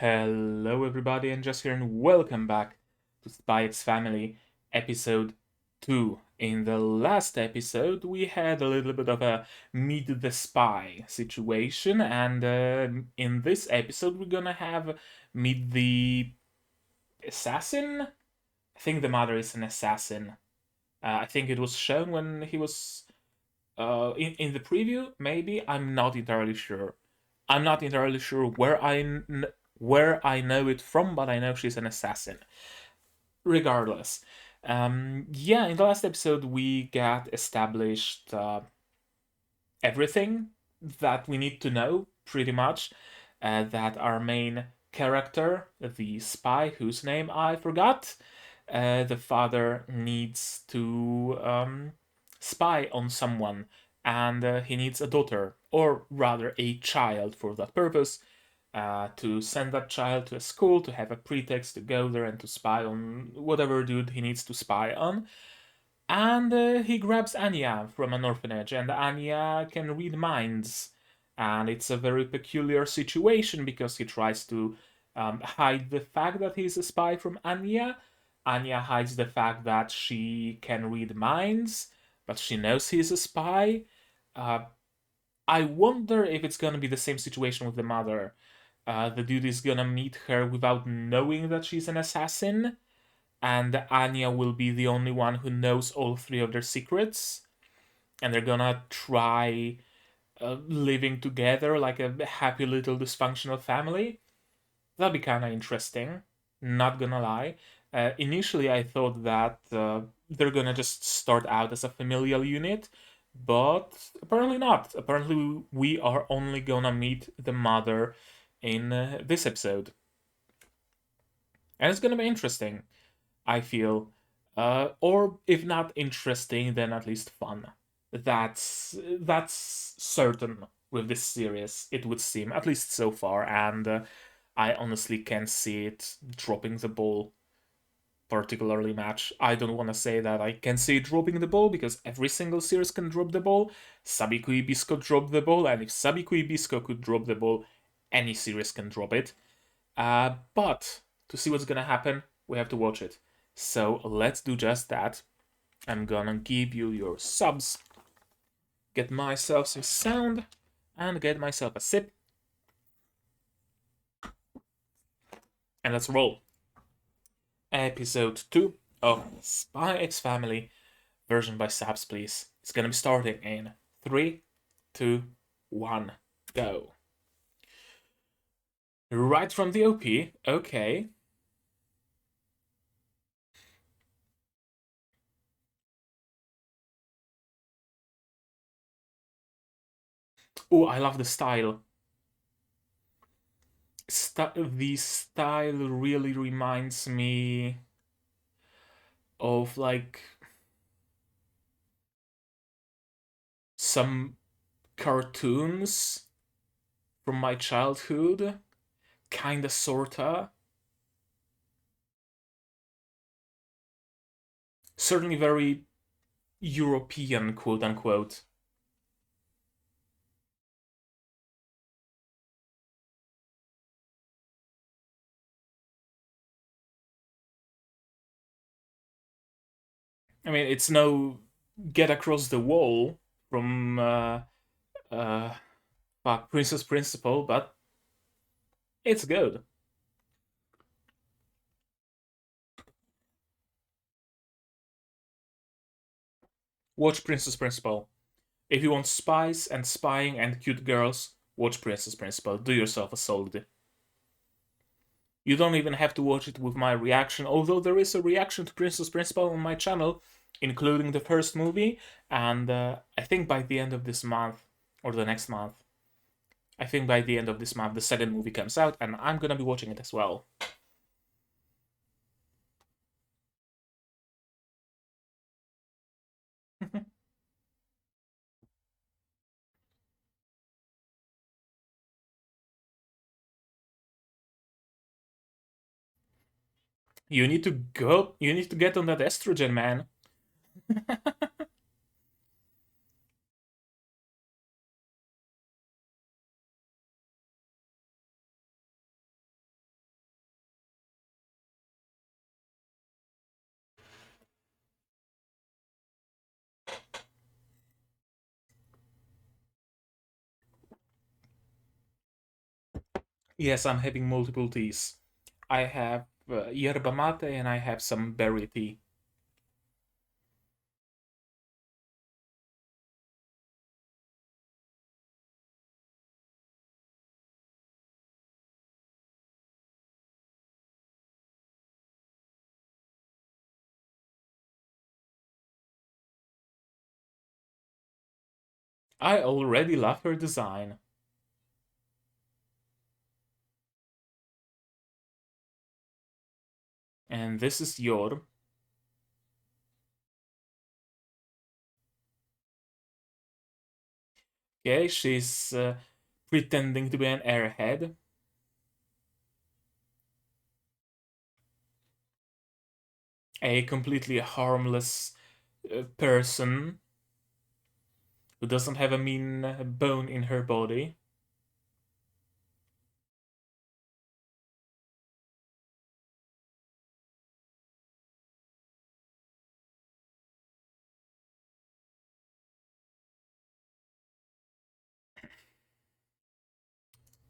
Hello everybody, and just here and welcome back to Spy X Family episode 2. In the last episode, we had a little bit of a meet the spy situation, and in this episode, we're gonna have meet the assassin. I think the mother is an assassin. I think it was shown when he was in the preview. Maybe I'm not entirely sure. I'm not entirely sure where I know it from, but I know she's an assassin. Regardless, yeah, in the last episode we got established everything that we need to know, pretty much. That our main character, the spy whose name I forgot, the father needs to spy on someone, and he needs a daughter, or rather a child for that purpose, to send that child to a school to have a pretext to go there and to spy on whatever dude he needs to spy on. And he grabs Anya from an orphanage, and Anya can read minds. And it's a very peculiar situation because he tries to hide the fact that he's a spy from Anya. Anya hides the fact that she can read minds, but she knows he's a spy. Uh, I wonder if it's gonna be the same situation with the mother. The dude is gonna meet her without knowing that she's an assassin, and Anya will be the only one who knows all three of their secrets, and they're gonna try living together like a happy little dysfunctional family. That'd be kind of interesting, not gonna lie. Initially, I thought that they're gonna just start out as a familial unit, but apparently not. Apparently, we are only gonna meet the mother in this episode. And it's gonna be interesting, I feel. Or if not interesting, then at least fun. That's certain with this series, it would seem, at least so far, and I honestly can't see it dropping the ball particularly much. I don't want to say that I can see it dropping the ball because every single series can drop the ball. Sabiko Ibisco dropped the ball, and if Sabiko Ibisco could drop the ball, any series can drop it. But to see what's gonna happen, we have to watch it. So let's do just that. I'm gonna give you your subs, get myself some sound, and get myself a sip. And let's roll. Episode 2 of Spy X Family, version by subs, please. It's gonna be starting in 3, 2, 1, go. Right from the OP, okay. Oh, I love the style. The style really reminds me of like some cartoons from my childhood, kinda sorta. Certainly very European, quote unquote. I mean, it's no Get Across the Wall from uh, Princess Principal, but it's good. Watch Princess Principal. If you want spies and spying and cute girls, watch Princess Principal. Do yourself a solid. You don't even have to watch it with my reaction, although there is a reaction to Princess Principal on my channel, including the first movie, and I think by the end of this month, or the next month, I think by the end of this month, the second movie comes out, and I'm gonna be watching it as well. You need to get on that estrogen, man. Yes, I'm having multiple teas. I have yerba mate and I have some berry tea. I already love her design. And this is Yor. Okay, she's pretending to be an airhead, a completely harmless person who doesn't have a mean bone in her body.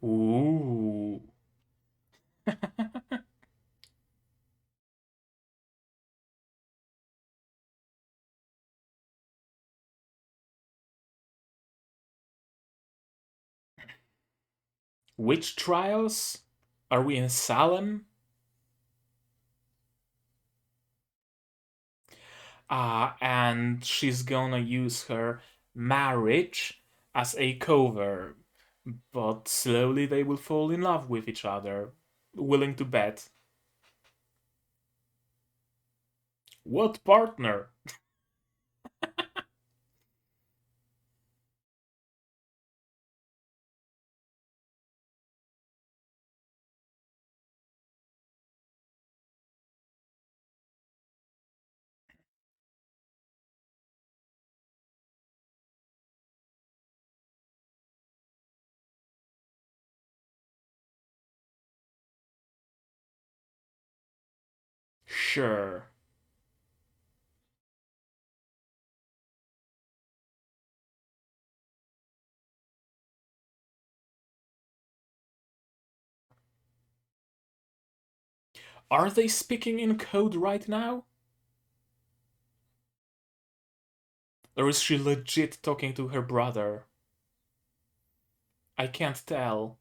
Ooh. Witch trials? Are we in Salem? And she's gonna use her marriage as a cover, but slowly they will fall in love with each other. Willing to bet. What partner? Sure. Are they speaking in code right now? Or is she legit talking to her brother? I can't tell.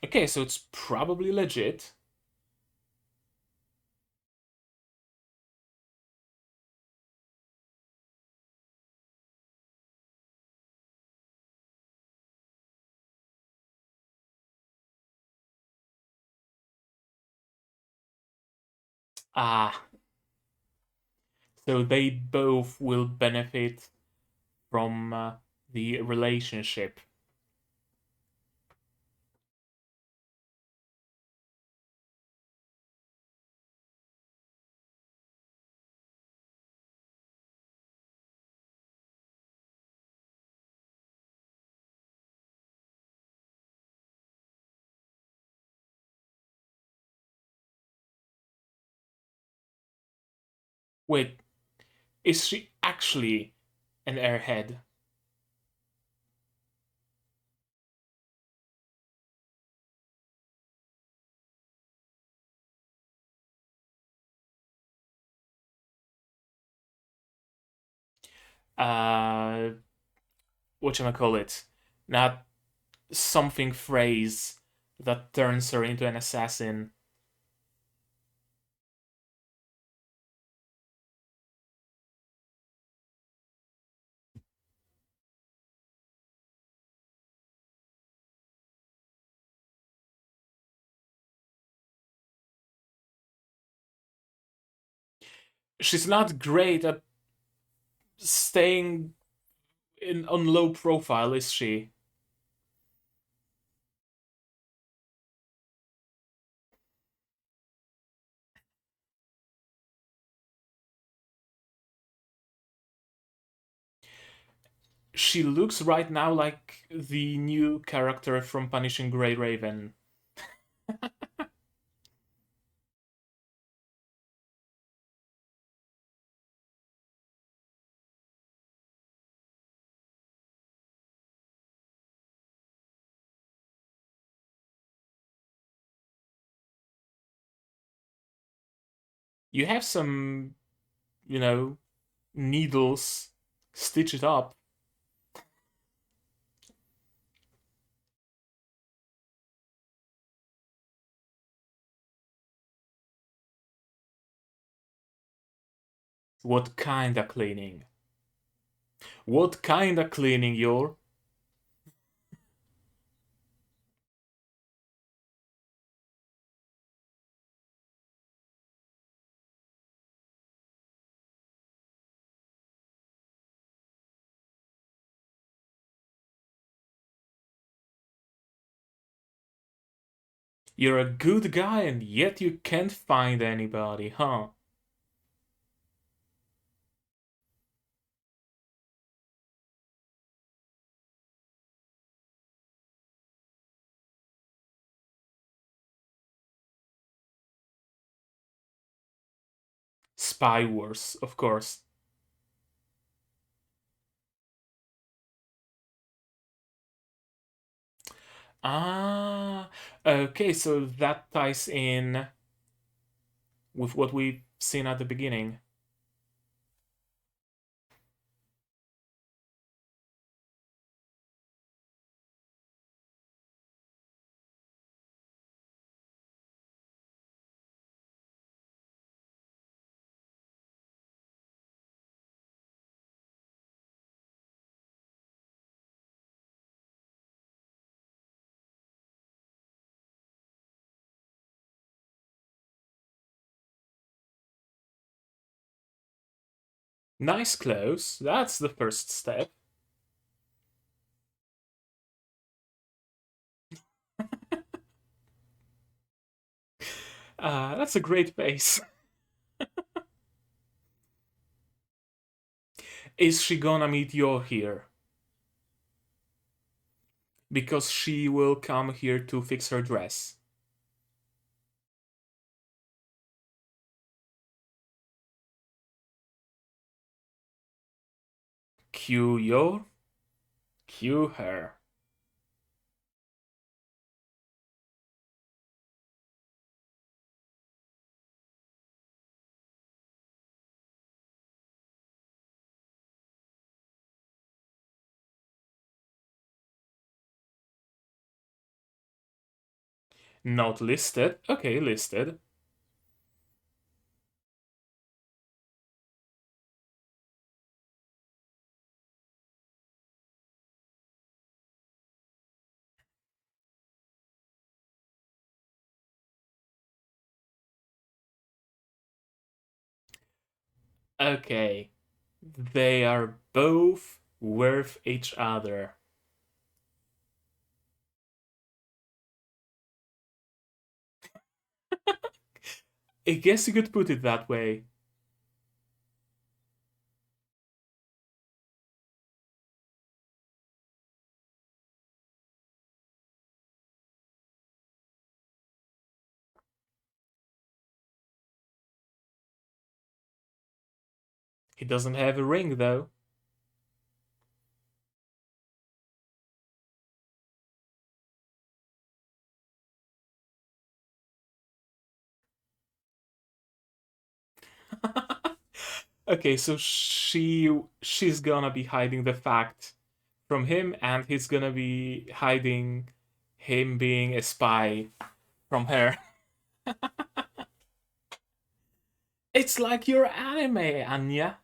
Okay, so it's probably legit. Ah, so they both will benefit from the relationship. Wait, is she actually an airhead? Uh, whatchamacallit? Not something phrase that turns her into an assassin. She's not great at staying on low profile, is she? She looks right now like the new character from Punishing Grey Raven. You have some, you know, needles, stitch it up. What kind of cleaning? What kind of cleaning, Yor? You're a good guy and yet you can't find anybody, huh? Spy Wars, of course. Ah, okay, so that ties in with what we've seen at the beginning. Nice clothes, that's the first step. That's a great base. Is she gonna meet Yor here? Because she will come here to fix her dress. Cue Yor? Cue her. Not listed. Okay, listed. Okay. They are both worth each other. I guess you could put it that way. He doesn't have a ring, though. Okay, so she's gonna be hiding the fact from him, and he's gonna be hiding him being a spy from her. It's like your anime, Anya.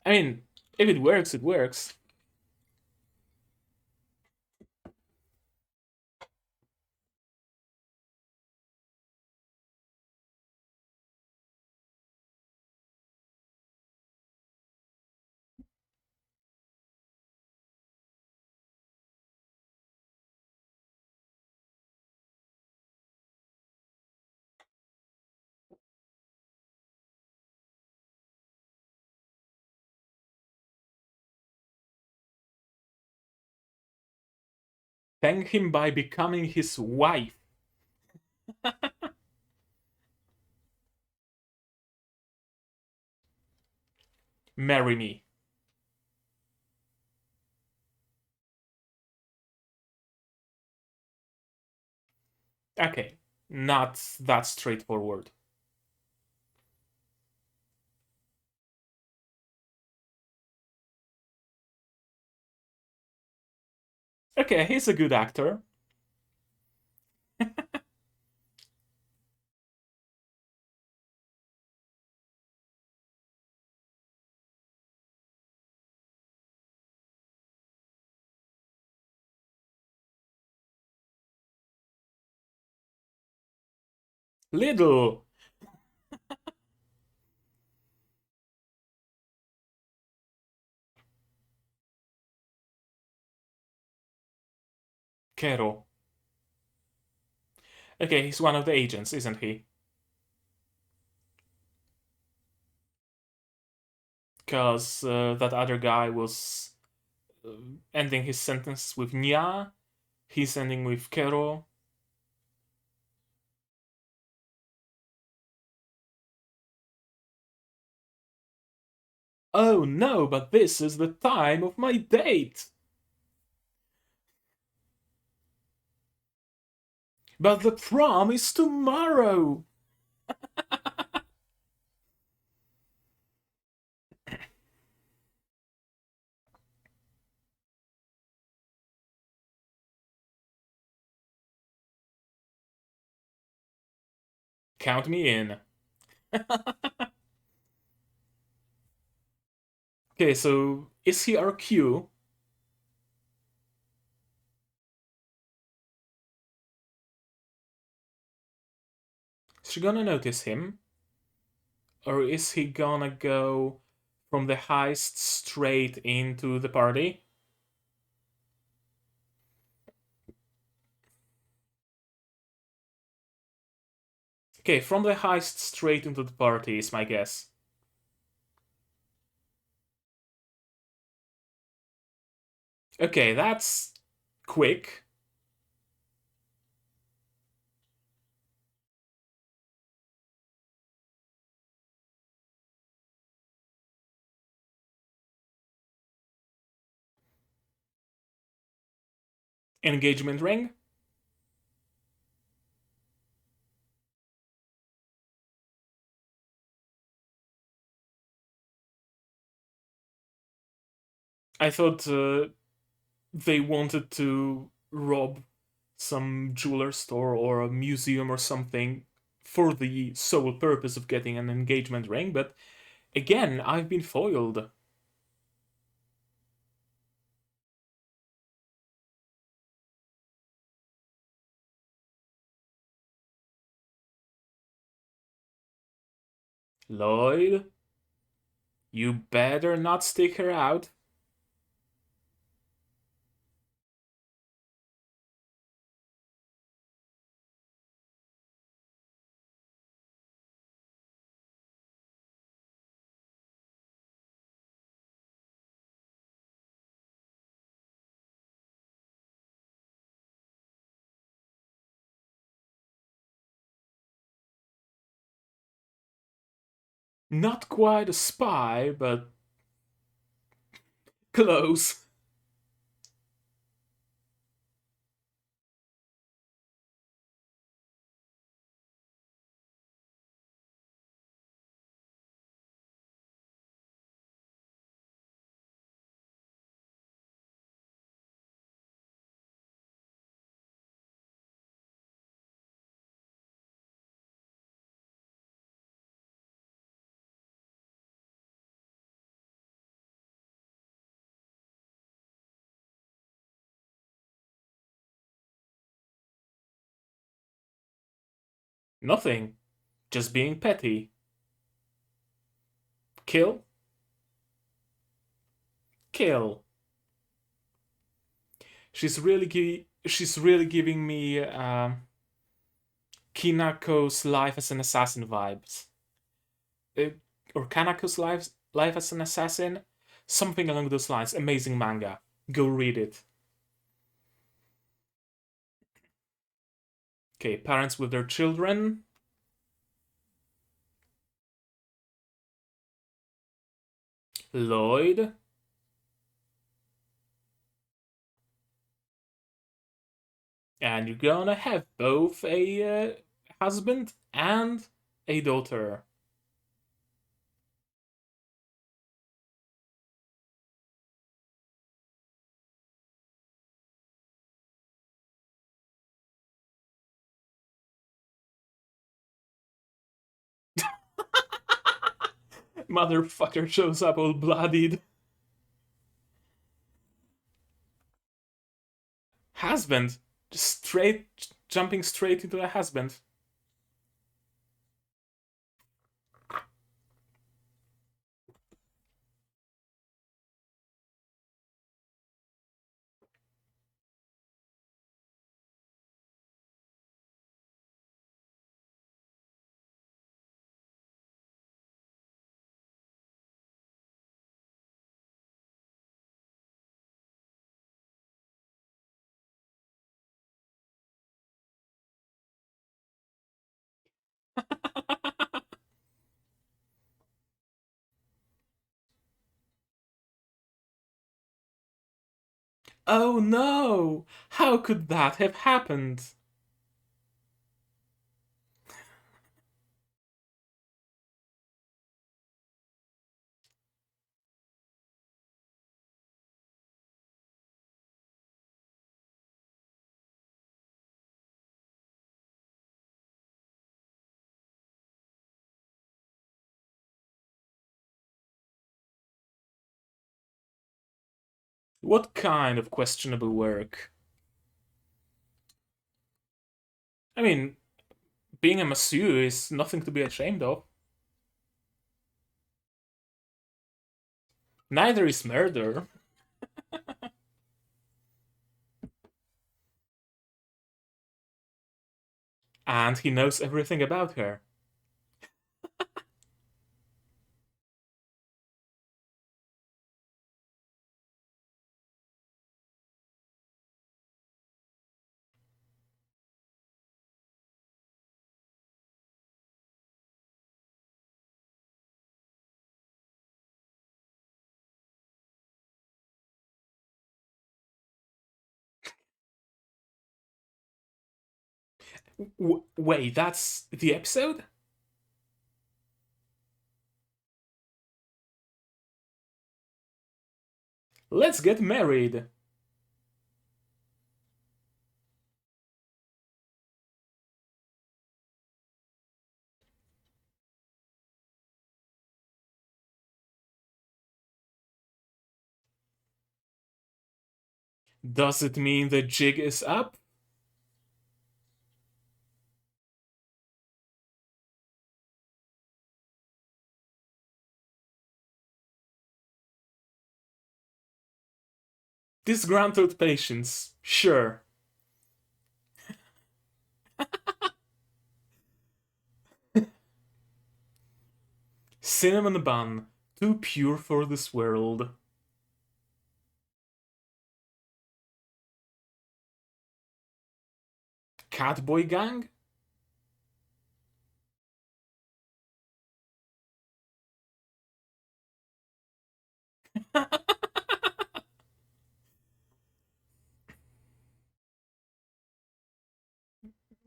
I mean, if it works, it works. thank him by becoming his wife. Marry me. Okay, not that straightforward. Okay, he's a good actor. Little. Kero. Okay, he's one of the agents, isn't he? Because that other guy was uh, ending his sentence with Nya. He's ending with Kero. Oh no, but this is the time of my date! But the prom is tomorrow! Count me in. Okay, so is he our Q? Is she gonna notice him? Or is he gonna go from the heist straight into the party? Okay, from the heist straight into the party is my guess. Okay, that's quick. Engagement ring? I thought they wanted to rob some jeweler store or a museum or something for the sole purpose of getting an engagement ring, but again, I've been foiled. Loid, you better not stick her out. Not quite a spy, but close. Nothing. Just being petty. Kill? Kill. She's really giving me Kinako's life as an assassin vibes. Uh, or Kanako's life as an assassin? Something along those lines. Amazing manga. Go read it. Okay, parents with their children. Loid. And you're gonna have both a husband and a daughter. Motherfucker shows up all bloodied. Husband. Just jumping straight into a husband. Oh no! How could that have happened? What kind of questionable work? I mean, being a masseur is nothing to be ashamed of. Neither is murder. And he knows everything about her. Wait, that's the episode? Let's get married. Does it mean the jig is up? Disgruntled patience, sure. Cinnamon bun, too pure for this world. Catboy gang?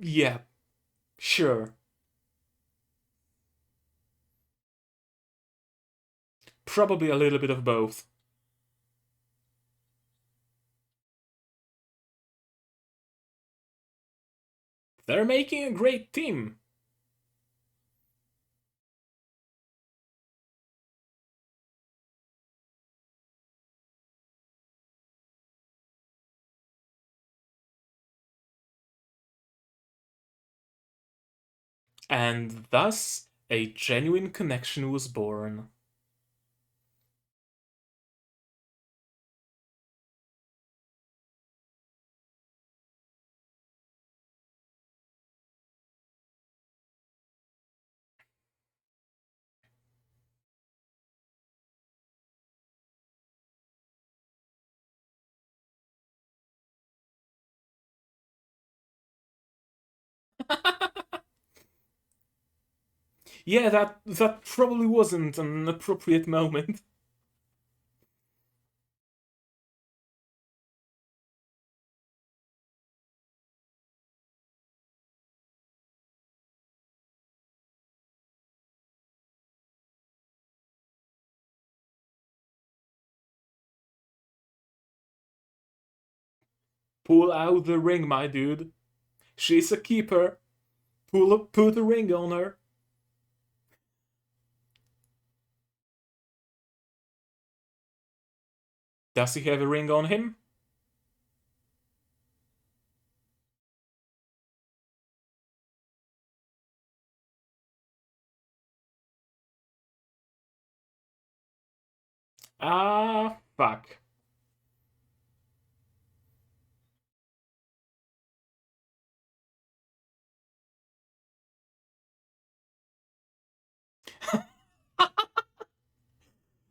Yeah, sure. Probably a little bit of both. They're making a great team. And thus, a genuine connection was born. Yeah, that probably wasn't an appropriate moment. Pull out the ring, my dude. She's a keeper. Put a ring on her. Does he have a ring on him? Ah, fuck.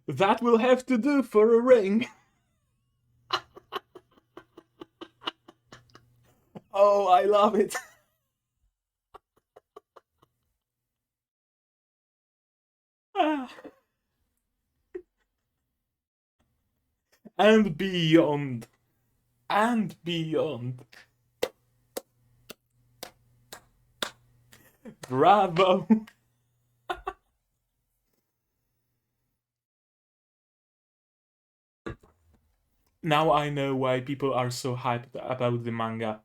That will have to do for a ring. Oh, I love it. And beyond. And beyond. Bravo. Now I know why people are so hyped about the manga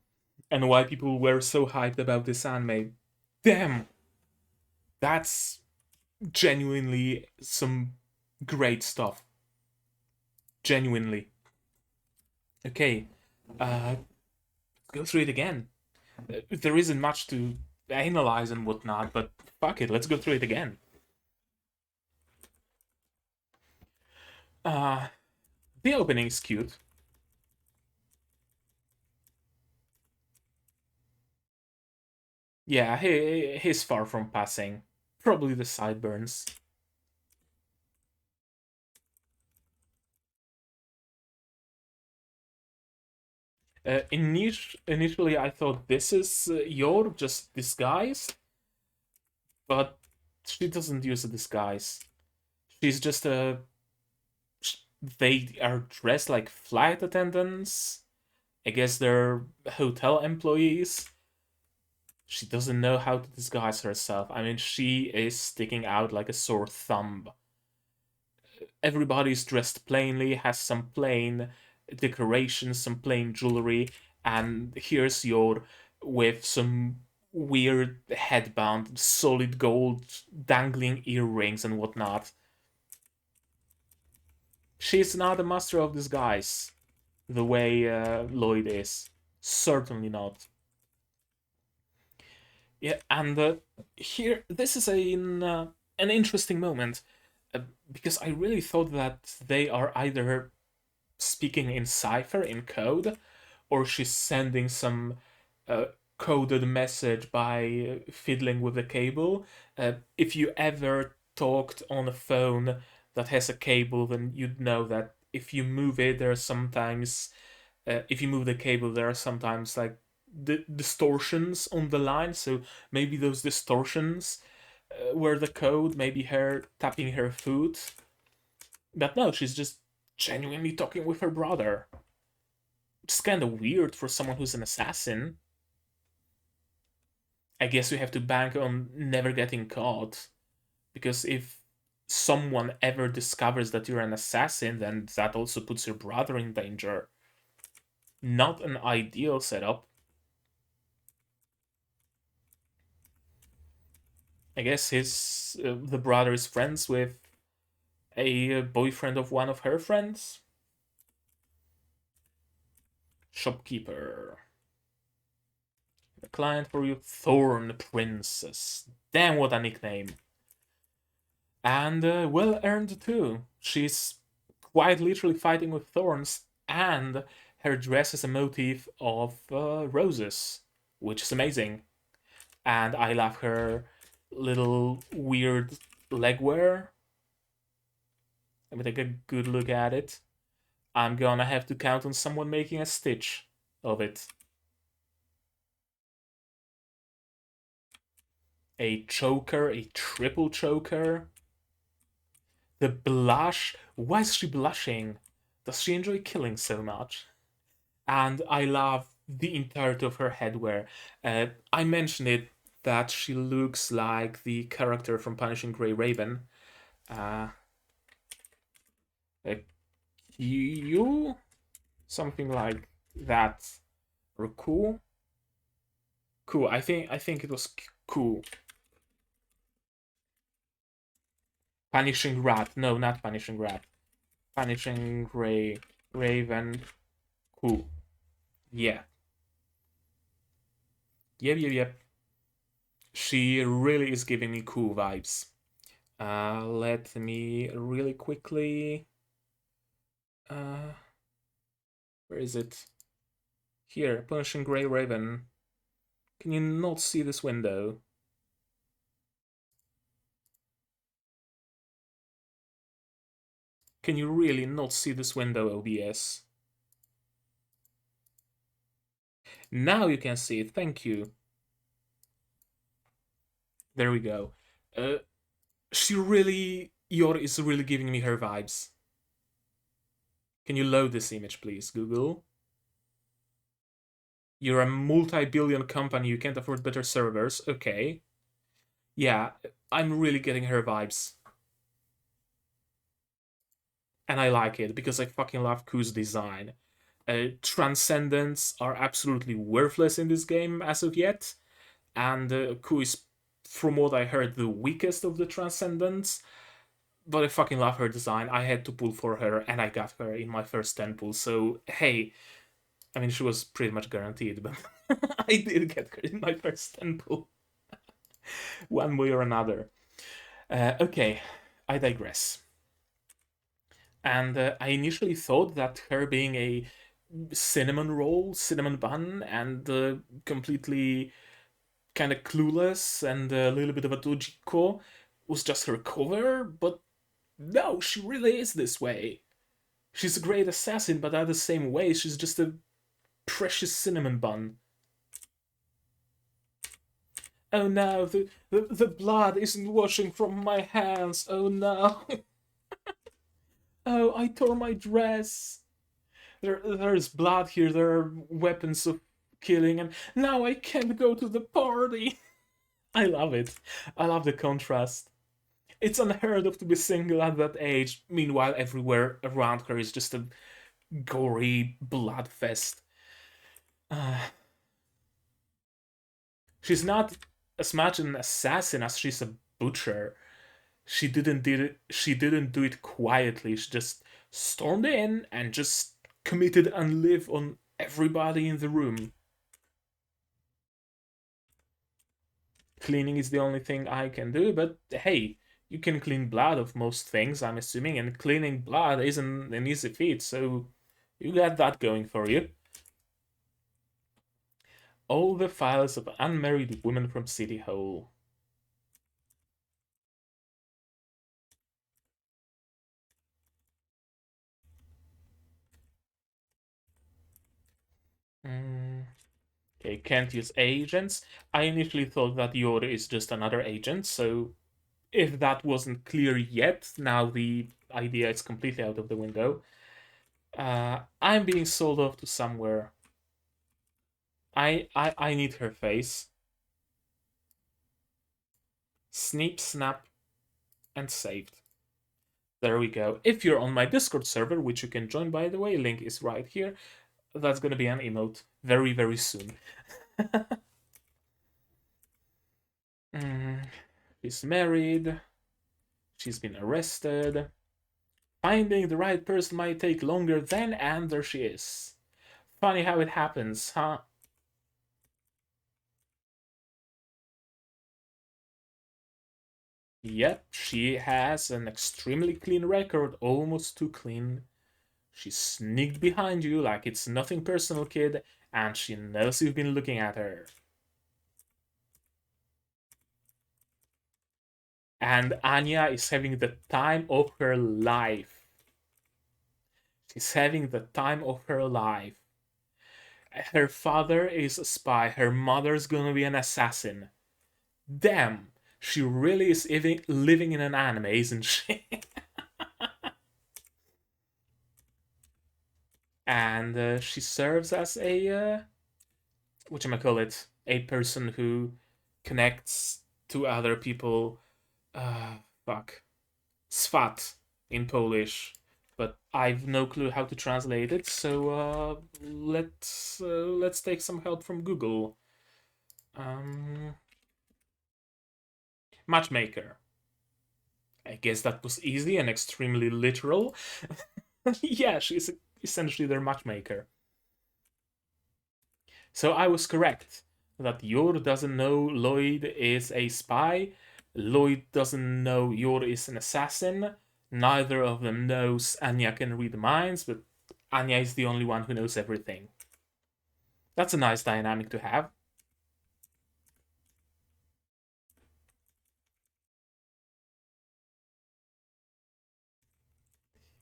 and why people were so hyped about this anime. Damn, that's genuinely some great stuff. Genuinely. Okay, uh, go through it again. There isn't much to analyze and whatnot, but fuck it, let's go through it again. Uh, the opening's cute. Yeah, he's far from passing. Probably the sideburns. Initially, I thought this is Yor just disguised, but she doesn't use a disguise. She's just a. They are dressed like flight attendants. I guess they're hotel employees. She doesn't know how to disguise herself. I mean, she is sticking out like a sore thumb. Everybody's dressed plainly, has some plain decorations, some plain jewelry, and here's Yor with some weird headband, solid gold, dangling earrings, and whatnot. She's not a master of disguise the way Loid is. Certainly not. Yeah, and here, this is an interesting moment uh, because I really thought that they are either speaking in cipher, in code, or she's sending some uh, coded message by fiddling with the cable. If you ever talked on a phone that has a cable, then you'd know that if you move it, there are sometimes, if you move the cable, there are sometimes like distortions on the line. So maybe those distortions were the code, maybe her tapping her foot. But no, she's just genuinely talking with her brother. It's kind of weird for someone who's an assassin. I guess you have to bank on never getting caught. Because if someone ever discovers that you're an assassin, then that also puts your brother in danger. Not an ideal setup. I guess the brother is friends with a boyfriend of one of her friends. Shopkeeper. A client for you, Thorn Princess. Damn, what a nickname. And well earned too. She's quite literally fighting with thorns, and her dress is a motif of roses, which is amazing. And I love her little weird leg wear. Let me take a good look at it. I'm gonna have to count on someone making a stitch of it. A choker, a triple choker. The blush. Why is she blushing? Does she enjoy killing so much? And I love the entirety of her headwear. I mentioned it that she looks like the character from Punishing Grey Raven. Uh, uh, you something like that. Or cool. Cool. I think it was cool. Punishing Rat. No, not Punishing Rat. Punishing Grey Raven. Cool. Yeah. Yep. She really is giving me cool vibes. Let me really quickly. Uh, where is it? Here, Punishing Grey Raven. Can you not see this window? Can you really not see this window, OBS? Now you can see it, thank you. There we go. Uh, Yor is really giving me her vibes. Can you load this image, please, Google? You're a multi-billion company, you can't afford better servers. Okay. Yeah, I'm really getting her vibes. And I like it, because I fucking love Ku's design. Transcendents are absolutely worthless in this game as of yet, and Ku is, from what I heard, the weakest of the Transcendents. But I fucking love her design. I had to pull for her, and I got her in my first 10 pull. So hey, I mean, she was pretty much guaranteed, but I did get her in my first 10 pull, one way or another. Okay, I digress. And I initially thought that her being a cinnamon roll, cinnamon bun, and completely kind of clueless and a little bit of a dojiko was just her cover, but no, she really is this way. She's a great assassin, but at the same way, she's just a precious cinnamon bun. Oh no, the blood isn't washing from my hands. Oh no. Oh, I tore my dress. There's blood here, there are weapons of killing, and now I can't go to the party. I love it. I love the contrast. It's unheard of to be single at that age. Meanwhile, everywhere around her is just a gory blood fest. Uh, she's not as much an assassin as she's a butcher. She didn't do it quietly. She just stormed in and just committed unlive on everybody in the room. Cleaning is the only thing I can do, but hey, you can clean blood of most things, I'm assuming, and cleaning blood isn't an easy feat, so you got that going for you. All the files of unmarried women from City Hall. Okay, can't use agents. I initially thought that Yor is just another agent, so if that wasn't clear yet, now the idea is completely out of the window. I'm being sold off to somewhere. I need her face. Snip, snap, and saved. There we go. If you're on my Discord server, which you can join by the way, link is right here, that's gonna be an emote very, very soon. She's married. She's been arrested. Finding the right person might take longer than, and there she is. Funny how it happens, huh? Yep, she has an extremely clean record, almost too clean. She sneaked behind you like it's nothing personal, kid, and she knows you've been looking at her. And Anya is having the time of her life. She's having the time of her life. Her father is a spy, her mother's gonna be an assassin. Damn, she really is living in an anime, isn't she? And she serves as a whatchamacallit, a person who connects to other people. Uh, fuck, swat in Polish, but I've no clue how to translate it. So let's take some help from Google. Um, Matchmaker. I guess that was easy and extremely literal. Yeah, she's essentially their matchmaker. So I was correct that Yor doesn't know Loid is a spy. Loid doesn't know Yor is an assassin. Neither of them knows Anya can read minds, but Anya is the only one who knows everything. That's a nice dynamic to have.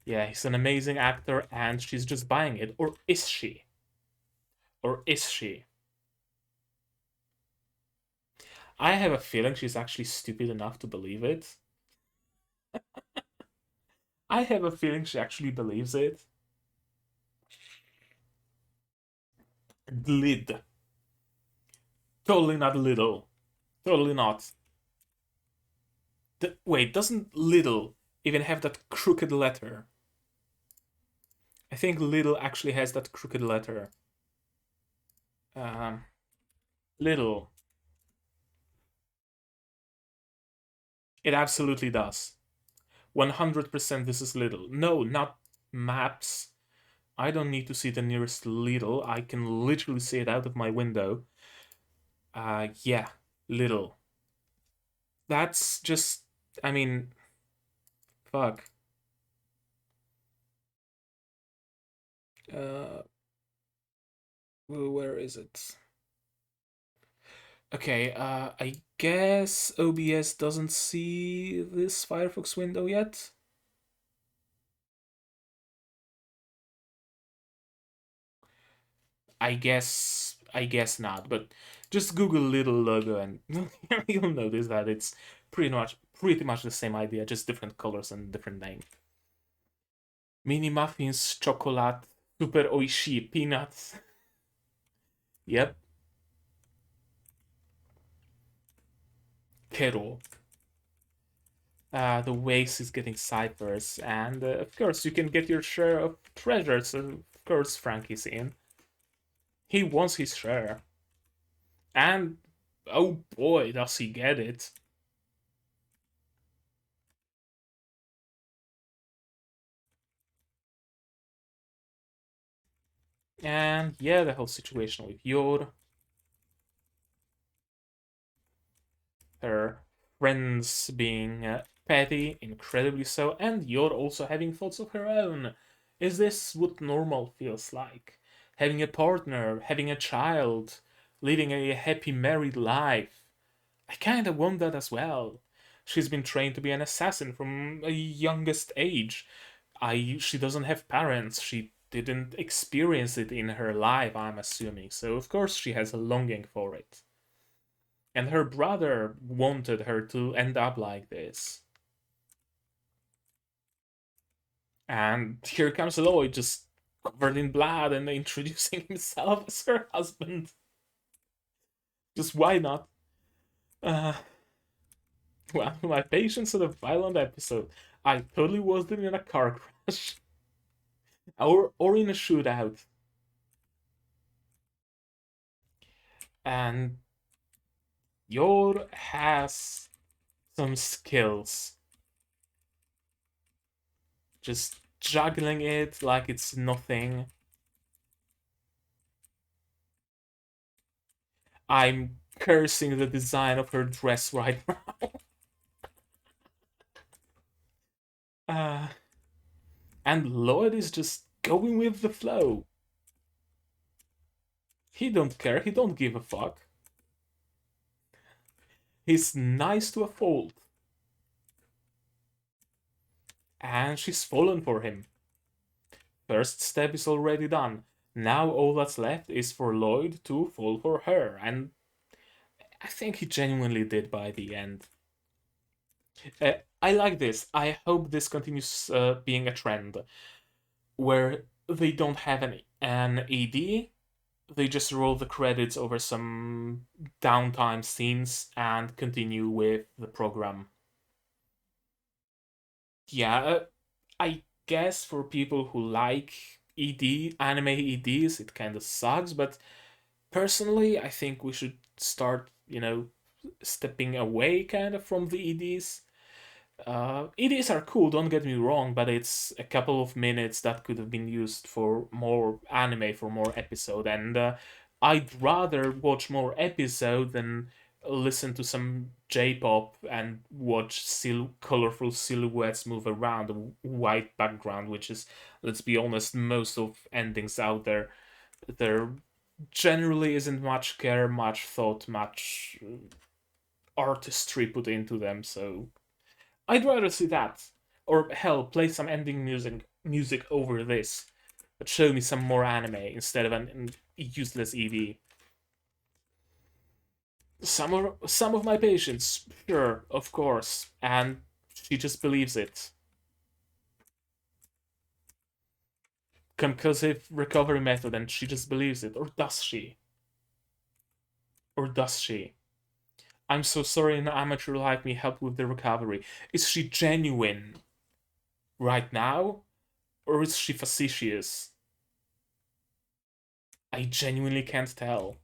Yeah, he's an amazing actor, and she's just buying it. Or is she? Or is she? I have a feeling she's actually stupid enough to believe it. I have a feeling she actually believes it. Lid. Totally not little. Totally not. Wait, doesn't little even have that crooked letter? I think little actually has that crooked letter. Um, little. It absolutely does. 100% this is little. No, not maps. I don't need to see the nearest little. I can literally see it out of my window. Yeah, little. That's just, I mean, fuck. Uh, where is it? Okay, I guess OBS doesn't see this Firefox window yet. I guess not, but just Google little logo and you'll notice that it's pretty much the same idea, just different colors and different name. Mini muffins, chocolate, super oishi, peanuts. Yep. Kero. The waste is getting ciphers, and of course you can get your share of treasures. Of course, Frankie's in. He wants his share, and oh boy, does he get it! And yeah, the whole situation with Yor, her friends being petty, incredibly so, and Yor also having thoughts of her own. Is this what normal feels like? Having a partner, having a child, living a happy married life. I kinda want that as well. She's been trained to be an assassin from a youngest age. She doesn't have parents. She didn't experience it in her life, I'm assuming. So of course she has a longing for it. And her brother wanted her to end up like this. And here comes Loid, just covered in blood and introducing himself as her husband. Just why not? Uh, well, my patience at a violent episode. I totally wasn't in a car crash or in a shootout. And Yor has some skills. Just juggling it like it's nothing. I'm cursing the design of her dress right now. uh, and Lloyd is just going with the flow. He don't care, he don't give a fuck. He's nice to a fault. And she's fallen for him. First step is already done. Now all that's left is for Lloyd to fall for her. And I think he genuinely did by the end. I like this. I hope this continues being a trend where they don't have an ED. They just roll the credits over some downtime scenes and continue with the program. Yeah, I guess for people who like anime EDs, it kind of sucks, but personally, I think we should start, stepping away kind of from the EDs. EDs are cool, don't get me wrong, but it's a couple of minutes that could have been used for more anime, for more episode, and I'd rather watch more episode than listen to some J-pop and watch colorful silhouettes move around a white background, which is, let's be honest, most of endings out there. There generally isn't much care, much thought, much artistry put into them, so I'd rather see that. Or hell, play some ending music over this. But show me some more anime instead of an useless EV. Some of my patients, sure, of course, and she just believes it. Conclusive recovery method, and she just believes it, or does she? Or does she? I'm so sorry an amateur like me helped with the recovery. Is she genuine right now? Or is she facetious? I genuinely can't tell.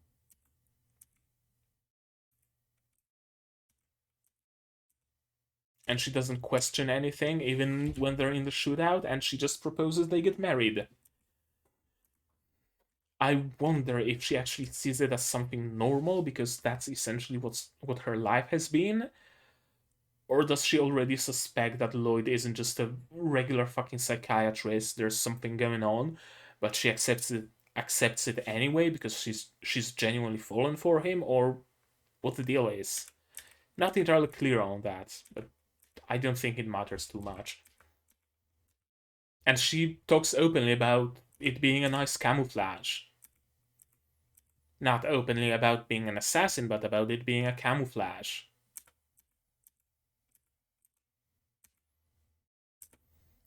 And she doesn't question anything, even when they're in the shootout, and she just proposes they get married. I wonder if she actually sees it as something normal because that's essentially what her life has been, or does she already suspect that Loid isn't just a regular fucking psychiatrist? There's something going on, but she accepts it anyway because she's genuinely fallen for him, or what the deal is. Not entirely clear on that, but I don't think it matters too much. And she talks openly about it being a nice camouflage. Not openly about being an assassin, but about it being a camouflage.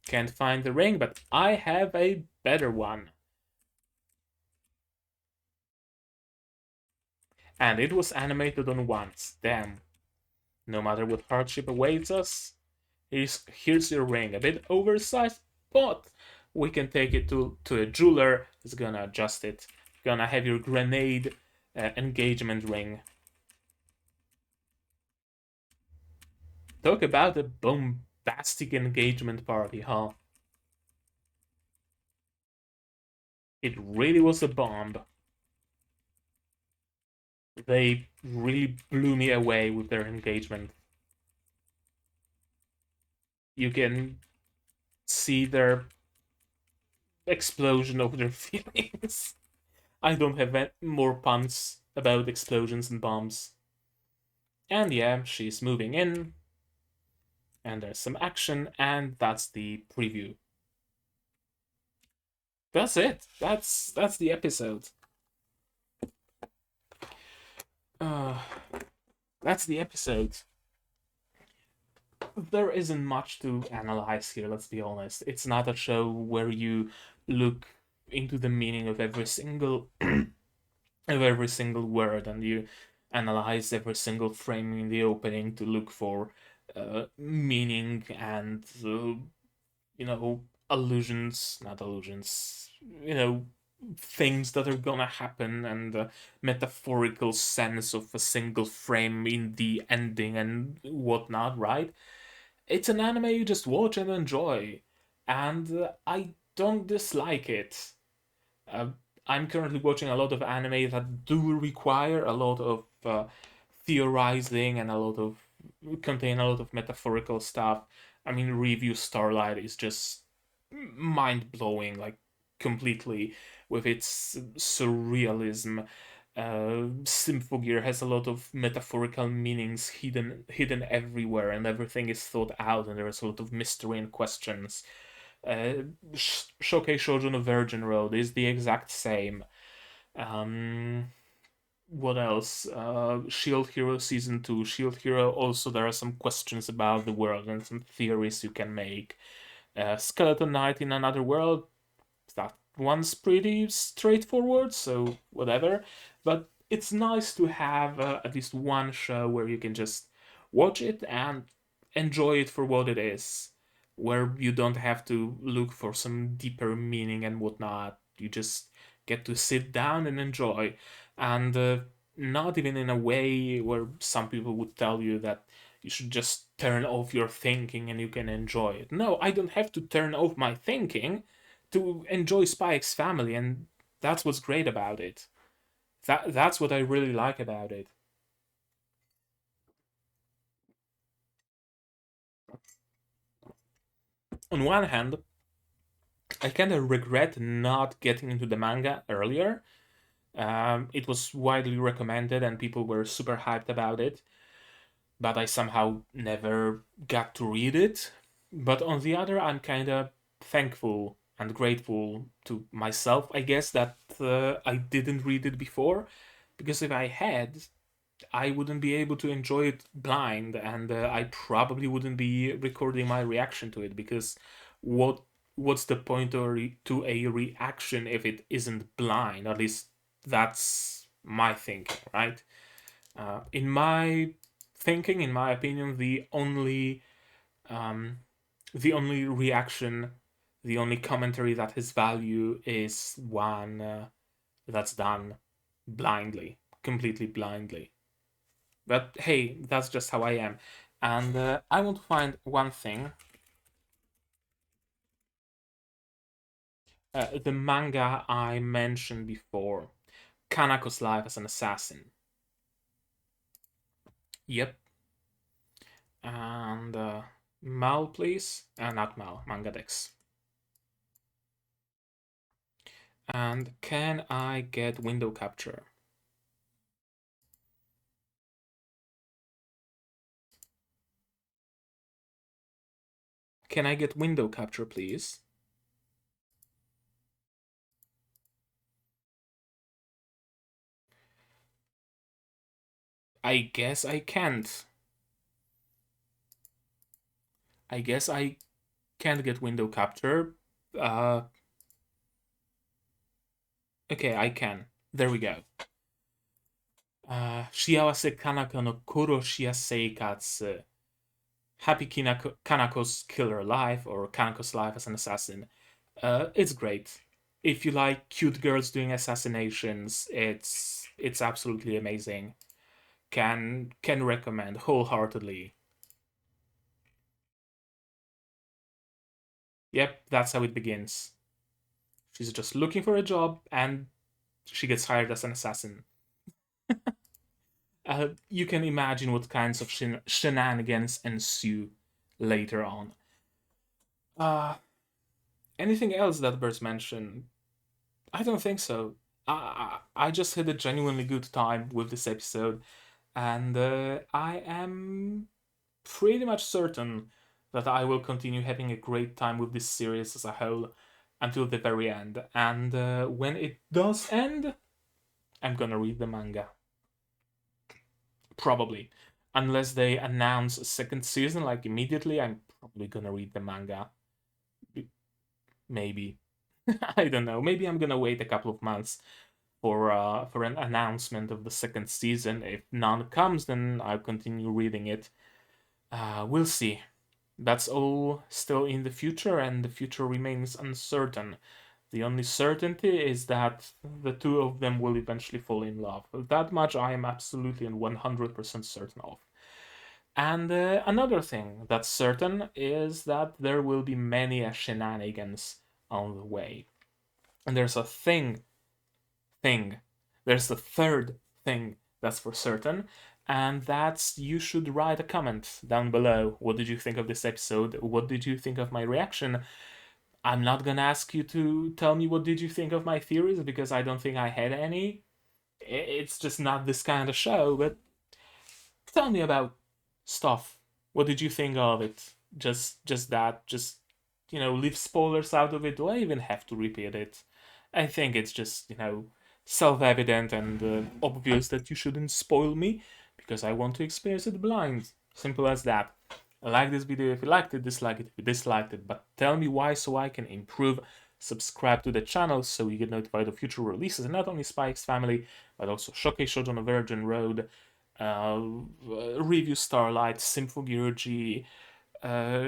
Can't find the ring, but I have a better one. And it was animated on once. Damn. No matter what hardship awaits us, here's your ring. A bit oversized, but we can take it to a jeweler. He's gonna adjust it. Gonna have your grenade engagement ring. Talk about a bombastic engagement party, huh? It really was a bomb. They really blew me away with their engagement. You can see their explosion of their feelings. I don't have more puns about explosions and bombs. And yeah, she's moving in, and there's some action, and that's the preview. That's it. That's the episode. Uh, that's the episode. There isn't much to analyze here, let's be honest. It's not a show where you look into the meaning of every single of every single word and you analyze every single frame in the opening to look for meaning and allusions, not allusions, things that are gonna happen and the metaphorical sense of a single frame in the ending and whatnot, right? It's an anime you just watch and enjoy, and I don't dislike it. Uh, I'm currently watching a lot of anime that do require a lot of theorizing and contain a lot of metaphorical stuff. I mean, Review Starlight is just mind blowing, like completely with its surrealism. Symphogear has a lot of metaphorical meanings hidden everywhere, and everything is thought out, and there is a lot of mystery and questions. Shokei Shoujo no Virgin Road is the exact same. Um, what else? Shield Hero Season 2. Shield Hero, also, there are some questions about the world and some theories you can make. Skeleton Knight in Another World, that one's pretty straightforward, so whatever. But it's nice to have at least one show where you can just watch it and enjoy it for what it is, where you don't have to look for some deeper meaning and whatnot. You just get to sit down and enjoy, and not even in a way where some people would tell you that you should just turn off your thinking and you can enjoy it. No, I don't have to turn off my thinking to enjoy Spy X Family, and that's what's great about it. That's what I really like about it. On one hand, I kind of regret not getting into the manga earlier. It was widely recommended and people were super hyped about it, but I somehow never got to read it. But on the other, I'm kind of thankful and grateful to myself, I guess, that I didn't read it before, because if I had, I wouldn't be able to enjoy it blind, and I probably wouldn't be recording my reaction to it, because what what's the point to a reaction if it isn't blind? At least that's my thinking, right? In my thinking, in my opinion, um, the only reaction, the only commentary that has value is one that's done blindly, completely blindly. But hey, that's just how I am. And I want to find one thing. The manga I mentioned before, Kanako's Life as an Assassin. Yep. And Mal, please. Not Mal, Mangadex. And can I get window capture? Can I get window capture, please? I guess I can't. I guess I can't get window capture. Uh, okay, I can. There we go. Shiawase Kanako no Kuroshiya Seikatsu. Happy Kanako's Killer Life, or Kanako's Life as an Assassin. It's great. If you like cute girls doing assassinations, it's absolutely amazing. Can recommend wholeheartedly. Yep, that's how it begins. She's just looking for a job and she gets hired as an assassin. You can imagine what kinds of shenanigans ensue later on. Uh, Anything else that Bert mentioned? I don't think so. I just had a genuinely good time with this episode, and I am pretty much certain that I will continue having a great time with this series as a whole until the very end. And when it does end, I'm gonna read the manga. Probably. Unless they announce a second season, like immediately, I'm probably gonna read the manga. Maybe. I don't know. Maybe I'm gonna wait a couple of months for an announcement of the second season. If none comes, then I'll continue reading it. We'll see. That's all still in the future, and the future remains uncertain. The only certainty is that the two of them will eventually fall in love. That much I am absolutely and 100% certain of. And another thing that's certain is that there will be many shenanigans on the way. And there's a thing. There's a third thing that's for certain, and that's you should write a comment down below. What did you think of this episode? What did you think of my reaction? I'm not gonna ask you to tell me what did you think of my theories because I don't think I had any. It's just not this kind of show, but tell me about stuff. What did you think of it? Just that. Just leave spoilers out of it. Do I even have to repeat it? I think it's just self-evident and obvious that you shouldn't spoil me because I want to experience it blind. Simple as that. Like this video if you liked it, dislike it if you disliked it, but tell me why so I can improve. Subscribe to the channel so you get notified of future releases, and not only Spy X Family, but also Showcase Shot on a Virgin Road, Review Starlight, Symphogear G,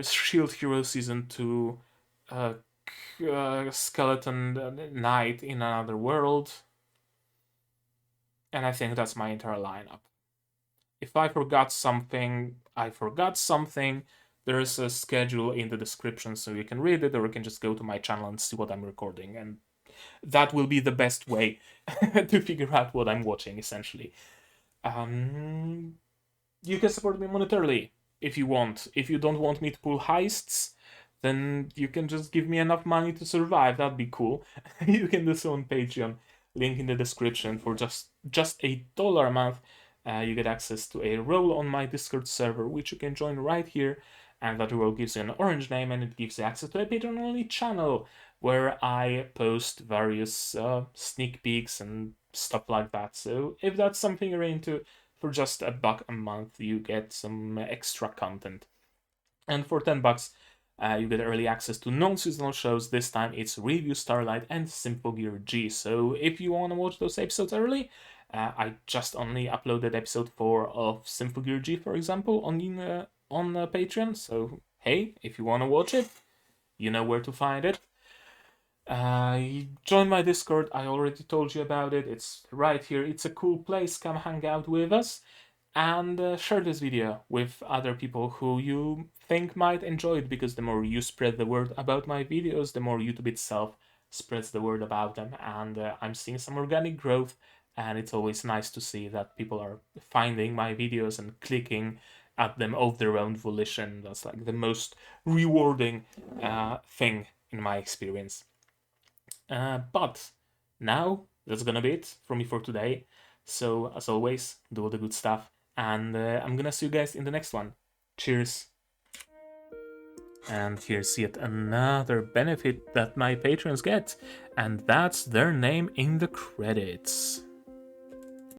Shield Hero Season 2, uh, Skeleton Knight in Another World, and I think that's my entire lineup. If I forgot something, I forgot something. There's a schedule in the description so you can read it, or you can just go to my channel and see what I'm recording, and that will be the best way to figure out what I'm watching, essentially. You can support me monetarily if you want. If you don't want me to pull heists, then you can just give me enough money to survive. That'd be cool. You can do so on Patreon. Link in the description. For just $1 a month, you get access to a role on my Discord server, which you can join right here. And that role gives you an orange name, and it gives you access to a Patreon-only channel where I post various sneak peeks and stuff like that. So if that's something you're into, for just $1 a month, you get some extra content. And for $10, you get early access to non-seasonal shows. This time it's Review Starlight and Symphogear G. So if you want to watch those episodes early, I just only uploaded episode 4 of Symphogear G, for example, on Patreon. So hey, if you want to watch it, you know where to find it. Join my Discord. I already told you about it. It's right here. It's a cool place. Come hang out with us, and share this video with other people who you think might enjoy it, because the more you spread the word about my videos, the more YouTube itself spreads the word about them, and I'm seeing some organic growth, and it's always nice to see that people are finding my videos and clicking at them of their own volition. That's like the most rewarding thing in my experience. But now that's gonna be it from me for today. So as always, do all the good stuff, and I'm gonna see you guys in the next one. Cheers. And here's yet another benefit that my patrons get, and that's their name in the credits.